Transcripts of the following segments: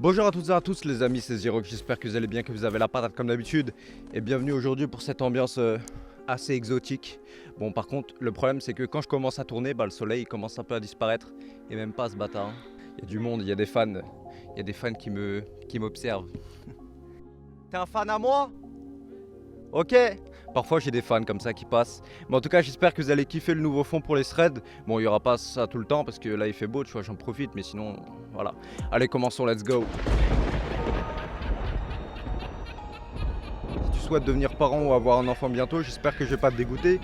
Bonjour à toutes et à tous les amis, c'est Zero, j'espère que vous allez bien, que vous avez la patate comme d'habitude. Et bienvenue aujourd'hui pour cette ambiance assez exotique. Bon par contre le problème c'est que quand je commence à tourner, le soleil il commence un peu à disparaître. Et même pas ce bâtard. Il y a du monde, il y a des fans. Il y a des fans qui m'observent. T'es un fan à moi? Ok. Parfois j'ai des fans comme ça qui passent. Mais en tout cas j'espère que vous allez kiffer le nouveau fond pour les threads. Bon il n'y aura pas ça tout le temps parce que là il fait beau, tu vois, j'en profite. Mais sinon voilà. Allez commençons, let's go. Si tu souhaites devenir parent ou avoir un enfant bientôt, j'espère que je vais pas te dégoûter.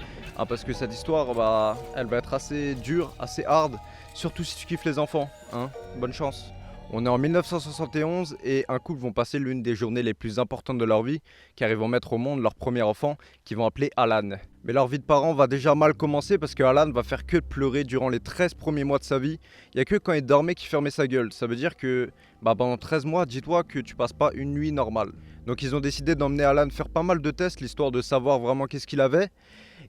Parce que cette histoire, elle va être assez dure, assez hard. Surtout si tu kiffes les enfants. Bonne chance. On est en 1971 et un couple vont passer l'une des journées les plus importantes de leur vie car ils vont mettre au monde leur premier enfant qu'ils vont appeler Alan. Mais leur vie de parents va déjà mal commencer parce que Alan va faire que de pleurer durant les 13 premiers mois de sa vie. Il n'y a que quand il dormait qu'il fermait sa gueule. Ça veut dire que pendant 13 mois, dis-toi que tu passes pas une nuit normale. Donc ils ont décidé d'emmener Alan faire pas mal de tests, l'histoire de savoir vraiment qu'est-ce qu'il avait.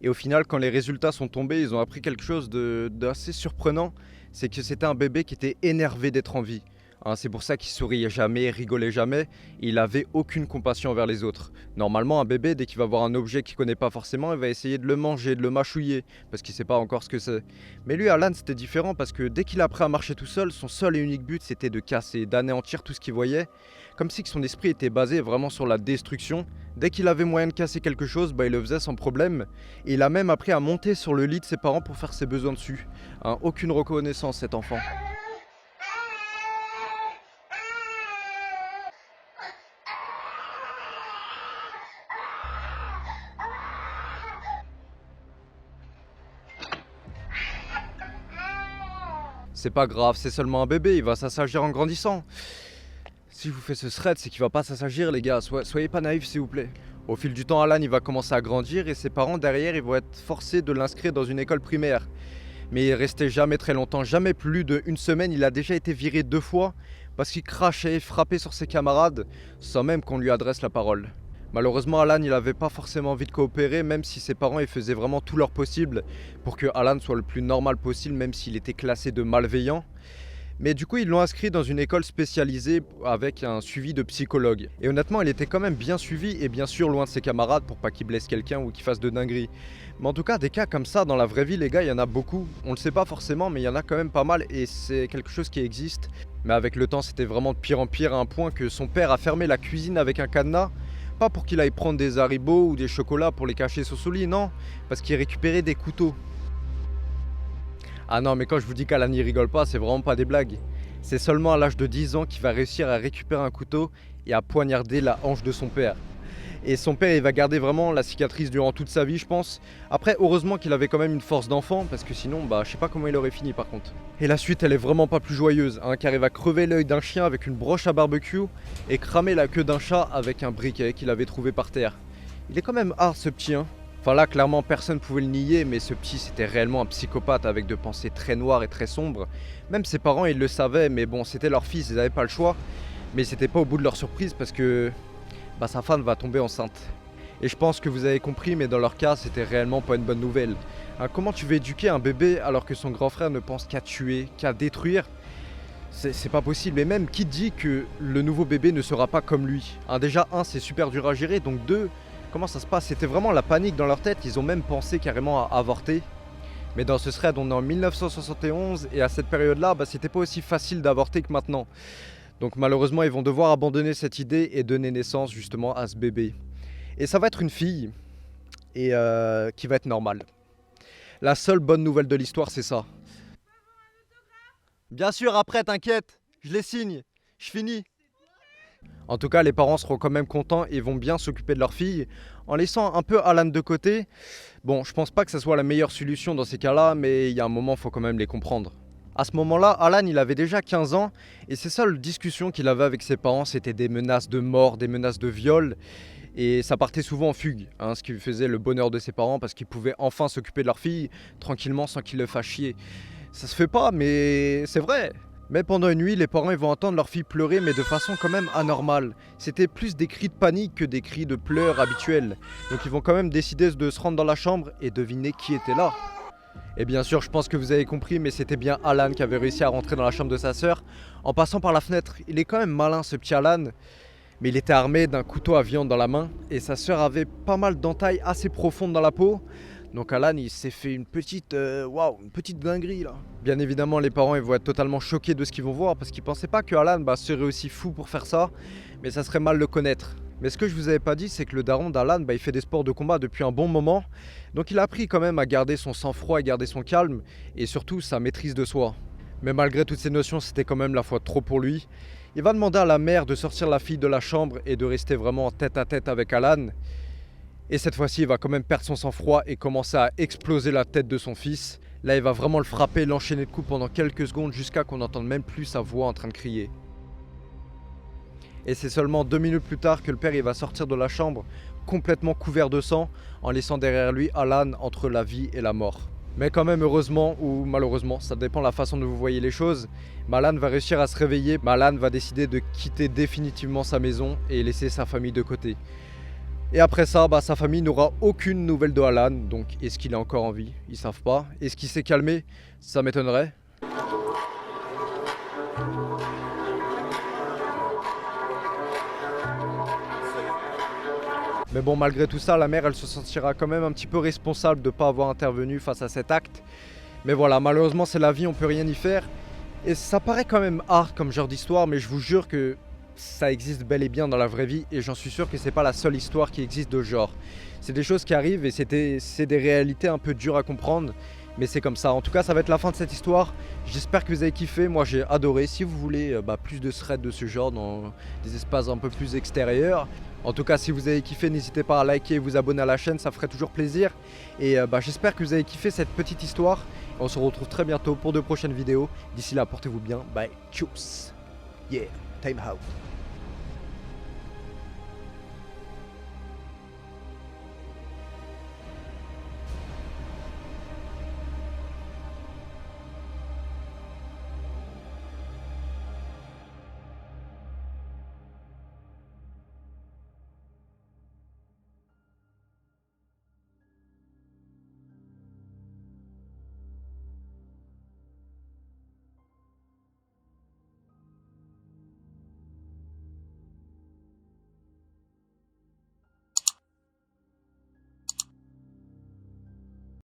Et au final, quand les résultats sont tombés, ils ont appris quelque chose d'assez surprenant. C'est que c'était un bébé qui était énervé d'être en vie. C'est pour ça qu'il souriait jamais, rigolait jamais, et il avait aucune compassion envers les autres. Normalement, un bébé, dès qu'il va voir un objet qu'il connaît pas forcément, il va essayer de le manger, de le mâchouiller, parce qu'il sait pas encore ce que c'est. Mais lui, Alan, c'était différent, parce que dès qu'il a appris à marcher tout seul, son seul et unique but, c'était de casser, d'anéantir tout ce qu'il voyait, comme si son esprit était basé vraiment sur la destruction. Dès qu'il avait moyen de casser quelque chose, il le faisait sans problème, et il a même appris à monter sur le lit de ses parents pour faire ses besoins dessus. Aucune reconnaissance, cet enfant. C'est pas grave, c'est seulement un bébé, il va s'assagir en grandissant. Si je vous fais ce thread, c'est qu'il va pas s'assagir les gars, soyez pas naïfs s'il vous plaît. Au fil du temps, Alan il va commencer à grandir et ses parents derrière ils vont être forcés de l'inscrire dans une école primaire. Mais il restait jamais très longtemps, jamais plus d'une semaine, il a déjà été viré 2 fois parce qu'il crachait et frappait sur ses camarades sans même qu'on lui adresse la parole. Malheureusement, Alan, il n'avait pas forcément envie de coopérer, même si ses parents ils faisaient vraiment tout leur possible pour que Alan soit le plus normal possible, même s'il était classé de malveillant. Mais du coup, ils l'ont inscrit dans une école spécialisée avec un suivi de psychologue. Et honnêtement, il était quand même bien suivi et bien sûr loin de ses camarades pour pas qu'il blesse quelqu'un ou qu'il fasse de dingueries. Mais en tout cas, des cas comme ça dans la vraie vie, les gars, il y en a beaucoup. On le sait pas forcément, mais il y en a quand même pas mal et c'est quelque chose qui existe. Mais avec le temps, c'était vraiment de pire en pire à un point que son père a fermé la cuisine avec un cadenas. Pas pour qu'il aille prendre des haribots ou des chocolats pour les cacher sous son lit, non, parce qu'il récupérait des couteaux. Ah non, mais quand je vous dis qu'Alan n'y rigole pas, c'est vraiment pas des blagues. C'est seulement à l'âge de 10 ans qu'il va réussir à récupérer un couteau et à poignarder la hanche de son père. Et son père, il va garder vraiment la cicatrice durant toute sa vie, je pense. Après, heureusement qu'il avait quand même une force d'enfant, parce que sinon, je sais pas comment il aurait fini par contre. Et la suite, elle est vraiment pas plus joyeuse, car il va crever l'œil d'un chien avec une broche à barbecue et cramer la queue d'un chat avec un briquet qu'il avait trouvé par terre. Il est quand même hard ce petit, Enfin là, clairement, personne pouvait le nier, mais ce petit, c'était réellement un psychopathe avec de pensées très noires et très sombres. Même ses parents, ils le savaient, mais bon, c'était leur fils, ils n'avaient pas le choix. Mais c'était pas au bout de leur surprise parce que sa femme va tomber enceinte. Et je pense que vous avez compris, mais dans leur cas, c'était réellement pas une bonne nouvelle. Comment tu veux éduquer un bébé alors que son grand frère ne pense qu'à tuer, qu'à détruire? C'est pas possible. Et même, qui dit que le nouveau bébé ne sera pas comme lui? Déjà, c'est super dur à gérer, donc 2, comment ça se passe? C'était vraiment la panique dans leur tête, ils ont même pensé carrément à avorter. Mais dans ce thread, on est en 1971, et à cette période-là, c'était pas aussi facile d'avorter que maintenant. Donc malheureusement, ils vont devoir abandonner cette idée et donner naissance justement à ce bébé. Et ça va être une fille, et qui va être normale. La seule bonne nouvelle de l'histoire, c'est ça. Bien sûr, après, t'inquiète, je les signe, je finis. En tout cas, les parents seront quand même contents et vont bien s'occuper de leur fille, en laissant un peu Alan de côté. Bon, je pense pas que ça soit la meilleure solution dans ces cas-là, mais il y a un moment, faut quand même les comprendre. À ce moment-là, Alan, il avait déjà 15 ans et ses seules discussions qu'il avait avec ses parents, c'était des menaces de mort, des menaces de viol. Et ça partait souvent en fugue, ce qui faisait le bonheur de ses parents parce qu'ils pouvaient enfin s'occuper de leur fille tranquillement sans qu'ils le fassent chier. Ça se fait pas, mais c'est vrai. Mais pendant une nuit, les parents ils vont entendre leur fille pleurer, mais de façon quand même anormale. C'était plus des cris de panique que des cris de pleurs habituels. Donc ils vont quand même décider de se rendre dans la chambre et deviner qui était là. Et bien sûr, je pense que vous avez compris, mais c'était bien Alan qui avait réussi à rentrer dans la chambre de sa sœur en passant par la fenêtre. Il est quand même malin ce petit Alan, mais il était armé d'un couteau à viande dans la main et sa sœur avait pas mal d'entailles assez profondes dans la peau. Donc Alan, il s'est fait une petite dinguerie là. Bien évidemment, les parents ils vont être totalement choqués de ce qu'ils vont voir parce qu'ils pensaient pas que Alan serait aussi fou pour faire ça, mais ça serait mal le connaître. Mais ce que je vous avais pas dit, c'est que le daron d'Alan, il fait des sports de combat depuis un bon moment. Donc il a appris quand même à garder son sang-froid et garder son calme, et surtout sa maîtrise de soi. Mais malgré toutes ces notions, c'était quand même la fois trop pour lui. Il va demander à la mère de sortir la fille de la chambre et de rester vraiment tête à tête avec Alan. Et cette fois-ci, il va quand même perdre son sang-froid et commencer à exploser la tête de son fils. Là, il va vraiment le frapper, l'enchaîner de coups pendant quelques secondes jusqu'à qu'on n'entende même plus sa voix en train de crier. Et c'est seulement 2 minutes plus tard que le père il va sortir de la chambre complètement couvert de sang en laissant derrière lui Alan entre la vie et la mort. Mais quand même heureusement ou malheureusement, ça dépend de la façon dont vous voyez les choses, Alan va réussir à se réveiller, Alan va décider de quitter définitivement sa maison et laisser sa famille de côté. Et après ça, sa famille n'aura aucune nouvelle de Alan, donc est-ce qu'il est encore en vie? Ils savent pas. Est-ce qu'il s'est calmé? Ça m'étonnerait. Mais bon, malgré tout ça, la mère, elle se sentira quand même un petit peu responsable de ne pas avoir intervenu face à cet acte. Mais voilà, malheureusement, c'est la vie, on peut rien y faire. Et ça paraît quand même hard comme genre d'histoire, mais je vous jure que ça existe bel et bien dans la vraie vie. Et j'en suis sûr que c'est pas la seule histoire qui existe de ce genre. C'est des choses qui arrivent et c'est des réalités un peu dures à comprendre. Mais c'est comme ça. En tout cas, ça va être la fin de cette histoire. J'espère que vous avez kiffé. Moi, j'ai adoré. Si vous voulez plus de threads de ce genre dans des espaces un peu plus extérieurs. En tout cas, si vous avez kiffé, n'hésitez pas à liker et vous abonner à la chaîne. Ça ferait toujours plaisir. Et j'espère que vous avez kiffé cette petite histoire. On se retrouve très bientôt pour de prochaines vidéos. D'ici là, portez-vous bien. Bye. Tchuss. Yeah. Time out.